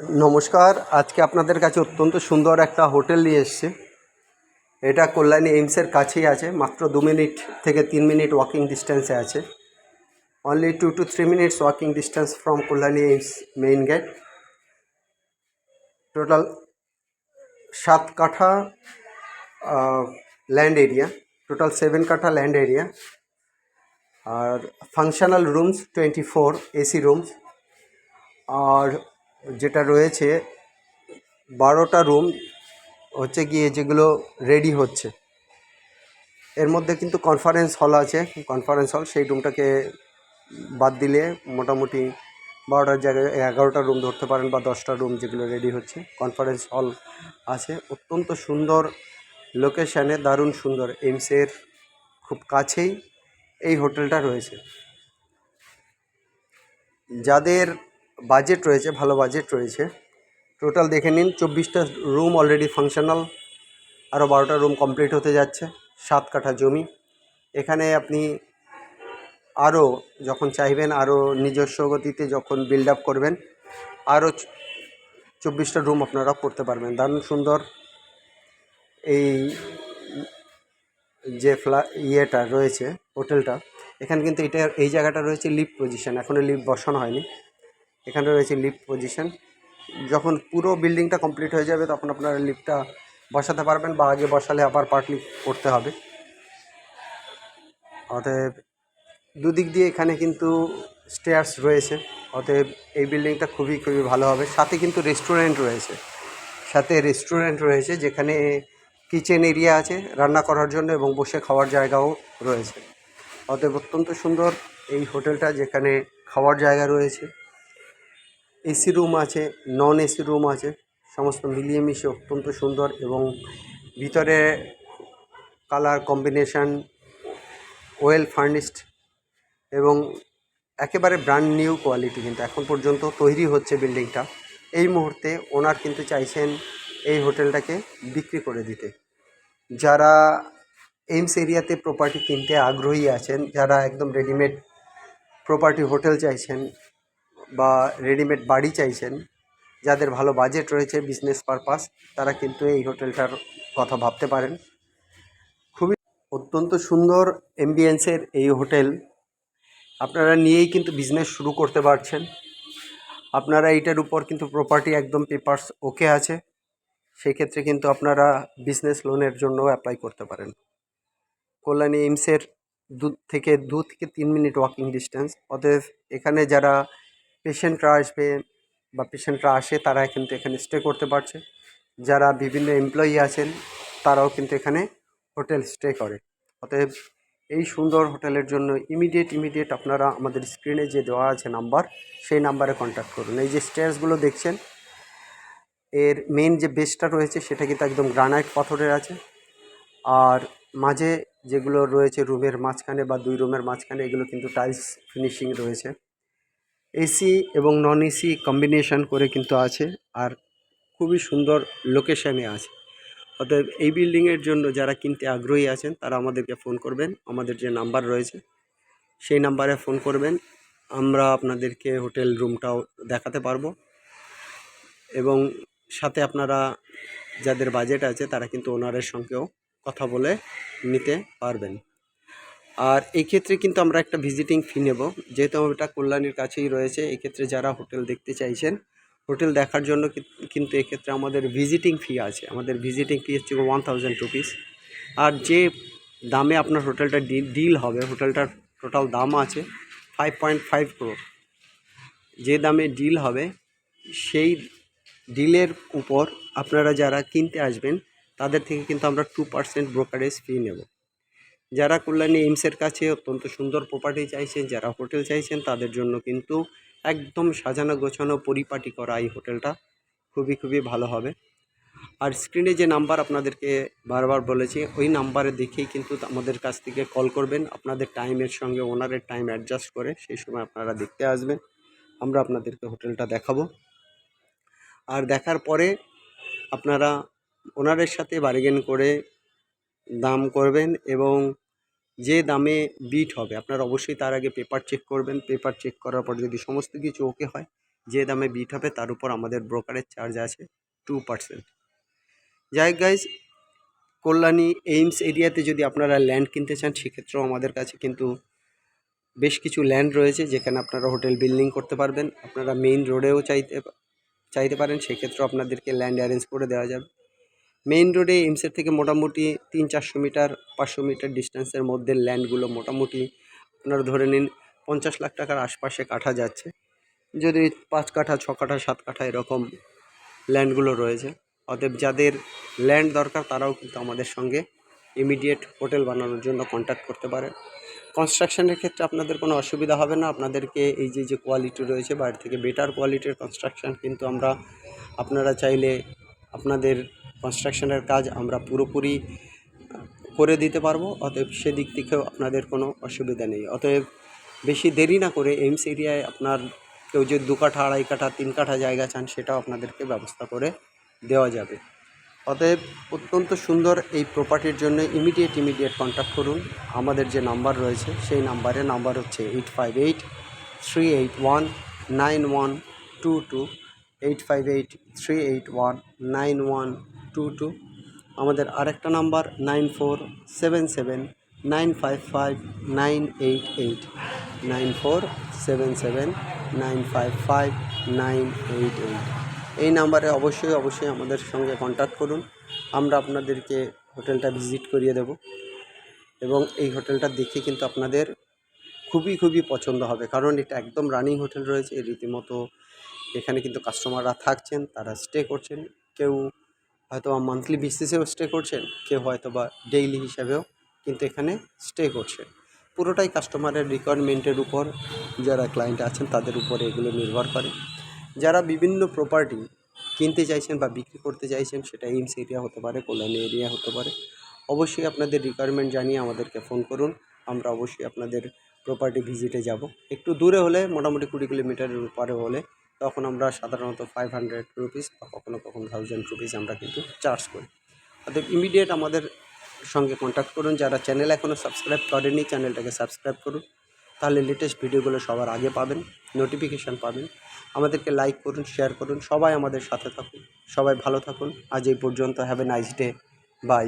নমস্কার। আজকে আপনাদের কাছে অত্যন্ত সুন্দর একটা হোটেল নিয়ে এসেছি। এটা কল্যাণী এইমসের কাছেই আছে, মাত্র 2 মিনিট থেকে 3 মিনিট ওয়াকিং ডিস্টেন্সে আছে। Only 2 to 3 minutes walking distance from Kalyani AIIMS main gate. Total 7 কাঠা ল্যান্ড এরিয়া, টোটাল 7 কাঠা ল্যান্ড এরিয়া। আর ফাংশনাল রুমস 24 এসি রুমস। আর যেটা রয়েছে 12টা রুম হচ্ছে গিয়ে যেগুলো রেডি হচ্ছে। এর মধ্যে কিন্তু কনফারেন্স হল আছে, কনফারেন্স হল, সেই রুমটাকে বাদ দিলে মোটামুটি 12টার জায়গায় 11টা রুম ধরতে পারেন বা 10টা রুম যেগুলো রেডি হচ্ছে। কনফারেন্স হল আছে, অত্যন্ত সুন্দর লোকেশানে, দারুণ সুন্দর। এইমসের খুব কাছেই এই হোটেলটা রয়েছে। যাদের বাজেট রয়েছে, ভালো বাজেট রয়েছে, টোটাল দেখে নিন 24টা রুম অলরেডি ফাংশনাল, আরও 12টা রুম কমপ্লিট হতে যাচ্ছে। 7 কাঠা জমি। এখানে আপনি আরও যখন চাইবেন, আরও নিজস্ব গতিতে যখন বিল্ড আপ করবেন, আরও 24টা রুম আপনারা করতে পারবেন। দারুণ সুন্দর এই যে ইয়েটা রয়েছে হোটেলটা, এখানে কিন্তু এই জায়গাটা রয়েছে লিফট পজিশন, এখনও লিফট বসানো হয়নি। এখানে রয়েছে লিফট পজিশন। যখন পুরো বিল্ডিংটা কমপ্লিট হয়ে যাবে তখন আপনারা লিফটটা বসাতে পারবেন, বা আগে বসালে আবার পার্টলি করতে হবে। অতএব দুদিক দিয়ে এখানে কিন্তু স্টেয়ার্স রয়েছে, অতএব এই বিল্ডিংটা খুবই ভালো হবে। সাথে কিন্তু রেস্টুরেন্ট রয়েছে, যেখানে কিচেন এরিয়া আছে রান্না করার জন্য, এবং বসে খাওয়ার জায়গাও রয়েছে। অতএব অত্যন্ত সুন্দর এই হোটেলটা, যেখানে খাওয়ার জায়গা রয়েছে, এসি রুম আছে, নন এসি রুম আছে, সমস্ত মিলিয়ে মিশিয়ে অত্যন্ত সুন্দর। এবং ভিতরে কালার কম্বিনেশান ওয়েল ফার্নিশড, এবং একেবারে ব্র্যান্ড নিউ কোয়ালিটি। কিন্তু এখন পর্যন্ত তৈরি হচ্ছে বিল্ডিংটা। এই মুহূর্তে ওনার কিন্তু চাইছেন এই হোটেলটাকে বিক্রি করে দিতে। যারা এইমস এরিয়াতে প্রপার্টি কিনতে আগ্রহী আছেন, যারা একদম রেডিমেড প্রপার্টি হোটেল চাইছেন বা রেডিমেড বাড়ি চাইছেন, যাদের ভালো বাজেট রয়েছে বিজনেস পারপাস, তারা কিন্তু এই হোটেলটার কথা ভাবতে পারেন। খুবই অত্যন্ত সুন্দর অ্যাম্বিয়েন্সের এই হোটেল, আপনারা নিয়েই কিন্তু বিজনেস শুরু করতে পারছেন। আপনারা এইটার উপর কিন্তু প্রপার্টি একদম পেপারস ওকে আছে, সেক্ষেত্রে কিন্তু আপনারা বিজনেস লোনের জন্য অ্যাপ্লাই করতে পারেন। কল্যাণী এইমসের 2 থেকে 3 মিনিট ওয়াকিং ডিস্টেন্স। অতএব এখানে যারা পেশেন্টরা আসবে বা পেশেন্টরা আসে, তারা কিন্তু এখানে স্টে করতে পারছে। যারা বিভিন্ন এমপ্লয়ি আছেন, তারাও কিন্তু এখানে হোটেল স্টে করে। অতএব এই সুন্দর হোটেলের জন্য ইমিডিয়েট আপনারা আমাদের স্ক্রিনে যে দেওয়া আছে নাম্বার, সেই নাম্বারে কন্ট্যাক্ট করুন। এই যে স্টেয়ার্সগুলো দেখছেন, এর মেন যে বেসটা রয়েছে সেটা কিন্তু একদম গ্রানাইট পাথরের আছে। আর মাঝে যেগুলো রয়েছে রুমের মাঝখানে বা 2 রুমের মাঝখানে, এগুলো কিন্তু টাইলস ফিনিশিং রয়েছে। এসি এবং নন এসি কম্বিনেশন করে কিন্তু আছে, আর খুবই সুন্দর লোকেশানে আছে। অতএব এই বিল্ডিংয়ের জন্য যারা কিনতে আগ্রহী আছেন, তারা আমাদেরকে ফোন করবেন। আমাদের যে নাম্বার রয়েছে সেই নাম্বারে ফোন করবেন, আমরা আপনাদেরকে হোটেল রুমটাও দেখাতে পারবো। এবং সাথে আপনারা যাদের বাজেট আছে, তারা কিন্তু ওনারের সঙ্গেও কথা বলে নিতে পারবেন। আর এই ক্ষেত্রে কিন্তু আমরা একটা ভিজিটিং ফি নেব, যেহেতু এটা কল্যাণীর কাছেই রয়েছে। এক্ষেত্রে যারা হোটেল দেখতে চাইছেন, হোটেল দেখার জন্য কিন্তু এক্ষেত্রে আমাদের ভিজিটিং ফি আছে। আমাদের ভিজিটিং ফি হচ্ছে 1000 রুপিস। আর যে দামে আপনার হোটেলটা ডিল হবে, হোটেলটার টোটাল দাম আছে 5.5 crore। যে দামে ডিল হবে, সেই ডিলের উপর আপনারা যারা কিনতে আসবেন, তাদের থেকে কিন্তু আমরা 2% ব্রোকারেজ ফি নেব। যারা কল্যাণী এইমসের কাছে অত্যন্ত সুন্দর প্রপার্টি চাইছেন, যারা হোটেল চাইছেন, তাদের জন্য কিন্তু একদম সাজানো গোছানো পরিপাটি করা এই হোটেলটা খুবই ভালো হবে। আর স্ক্রিনে যে নাম্বার আপনাদেরকে বারবার বলেছি, ওই নাম্বারে দেখেই কিন্তু আমাদের কাছ থেকে কল করবেন। আপনাদের টাইমের সঙ্গে ওনারের টাইম অ্যাডজাস্ট করে সেই সময় আপনারা দেখতে আসবেন। আমরা আপনাদেরকে হোটেলটা দেখাবো। আর দেখার পরে আপনারা ওনারের সাথে বার্গেন করে দাম করবেন, এবং যে দামে বিট হবে, আপনারা অবশ্যই তার আগে পেপার চেক করবেন। পেপার চেক করার পর যদি সমস্ত কিছু ওকে হয়, যে দামে বিট হবে তার উপর আমাদের ব্রোকারেজ চার্জ আছে 2%। যাই হোক গাইজ, কল্যাণী এইমস এরিয়াতে যদি আপনারা ল্যান্ড কিনতে চান সেক্ষেত্রেও আমাদের কাছে কিন্তু বেশ কিছু ল্যান্ড রয়েছে যেখানে আপনারা হোটেল বিল্ডিং করতে পারবেন। আপনারা মেইন রোডেও চাইতে পারেন, সেক্ষেত্রেও আপনাদেরকে ল্যান্ড অ্যারেঞ্জ করে দেওয়া যাবে। মেইন রোডে এইমসের থেকে মোটামুটি 300-400 মিটার 500 মিটার ডিস্টেন্সের মধ্যে ল্যান্ডগুলো মোটামুটি আপনারা ধরে নিন 50 লাখ টাকার আশপাশে কাঠা যাচ্ছে। যদি 5 কাঠা 6 কাঠা 7 কাঠা এরকম ল্যান্ডগুলো রয়েছে। অতএব যাদের ল্যান্ড দরকার তারাও কিন্তু আমাদের সঙ্গে ইমিডিয়েট হোটেল বানানোর জন্য কন্ট্যাক্ট করতে পারেন। কনস্ট্রাকশনের ক্ষেত্রে আপনাদের কোনো অসুবিধা হবে না। আপনাদেরকে এই যে কোয়ালিটি রয়েছে বাইরে থেকে বেটার কোয়ালিটির কনস্ট্রাকশান কিন্তু আপনারা চাইলে আপনাদের কনস্ট্রাকশনের কাজ আমরা পুরোপুরি করে দিতে পারবো। অতএব সেদিক থেকেও আপনাদের কোনো অসুবিধা নেই। অতএব বেশি দেরি না করে এইমস এরিয়ায় আপনার কেউ যদি 2 কাঠা 2.5 কাঠা 3 কাঠা জায়গা চান সেটাও আপনাদেরকে ব্যবস্থা করে দেওয়া যাবে। অতএব অত্যন্ত সুন্দর এই প্রপার্টির জন্য ইমিডিয়েট কন্ট্যাক্ট করুন। আমাদের যে নাম্বার রয়েছে সেই নাম্বার হচ্ছে 858-381-9122, 858-381-9122। আমাদের আরেকটা নাম্বার 9477955988, 9477955988। এই নাম্বারে অবশ্যই আমাদের সঙ্গে কন্ট্যাক্ট করুন। আমরা আপনাদেরকে হোটেলটা ভিজিট করিয়ে দেব এবং এই হোটেলটা দেখে কিন্তু আপনাদের খুবই পছন্দ হবে, কারণ এটা একদম রানিং হোটেল রয়েছে। রীতিমতো এখানে কিন্তু কাস্টমাররা থাকছেন, তারা স্টে করছেন। কেউ হয়তো মান্থলি বেসিসেও স্টে করছেন, কেউ হয়তো বা ডেইলি হিসাবেও কিন্তু এখানে স্টে করছে। পুরোটাই কাস্টমারের রিকোয়ারমেন্টের উপর, যারা ক্লায়েন্ট আছেন তাদের উপর এগুলো নির্ভর করে। যারা বিভিন্ন প্রপার্টি কিনতে চাইছেন বা বিক্রি করতে চাইছেন, সেটা এইমস এরিয়া হতে পারে, কল্যাণী এরিয়া হতে পারে, অবশ্যই আপনাদের রিকোয়ারমেন্ট জানিয়ে আমাদেরকে ফোন করুন। আমরা অবশ্যই আপনাদের প্রপার্টি ভিজিটে যাব। একটু দূরে হলে, মোটামুটি 20 কিলোমিটারের উপরে হলে, তখন আমরা সাধারণত 500 রুপিস বা কখনো 1000 রুপিস আমরা কিন্তু চার্জ করি। অর্থাৎ ইমিডিয়েট আমাদের সঙ্গে কন্ট্যাক্ট করুন। যারা চ্যানেল এখনও সাবস্ক্রাইব করেনি, চ্যানেলটাকে সাবস্ক্রাইব করুন, তাহলে লেটেস্ট ভিডিওগুলো সবার আগে পাবেন, নোটিফিকেশান পাবেন। আমাদেরকে লাইক করুন, শেয়ার করুন, সবাই আমাদের সাথে থাকুন, সবাই ভালো থাকুন। আজ এই পর্যন্ত। Have a nice day, by.